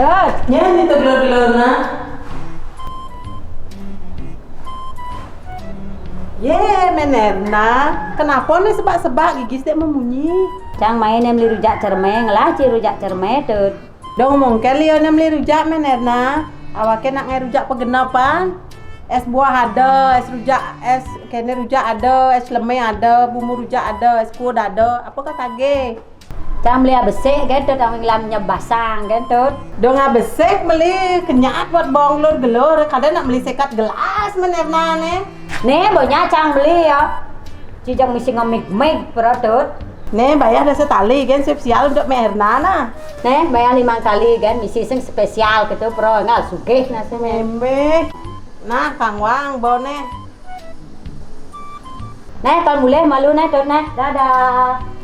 Tut. Nyanyi tuh gelor-gelor na. Menerna. Kenapa nih sebak-sebak gigi setiap membunyi? Cang main em li rujak cermai, ngelaci rujak cermai tut. Dong mungkin Leo nem li rujak menerna. Awaknya nak ngai rujak pegenapan. Es buah ada, es rujak, es kene rujak ada, es lemai ada, bumbu rujak ada, es kuah ada. Apa kata ge? Cang beli besek kan tut, ang lamnya basang kan tut. Dong besek beli kenyat buat bong lor gelor. Kadang nak beli sekat gelas menerna nih. Nih bonya cang beli ya. Cijang mesti ngemik-mik perotut. Nih bayar dah setali kan spesial untuk Merna nah. Nih bayar 5 kali kan misi sing spesial gitu pro nggak sugih nasi men. Membe. Nah Kang Wang bone. Nih kon boleh malu nih tut nih. Dadah.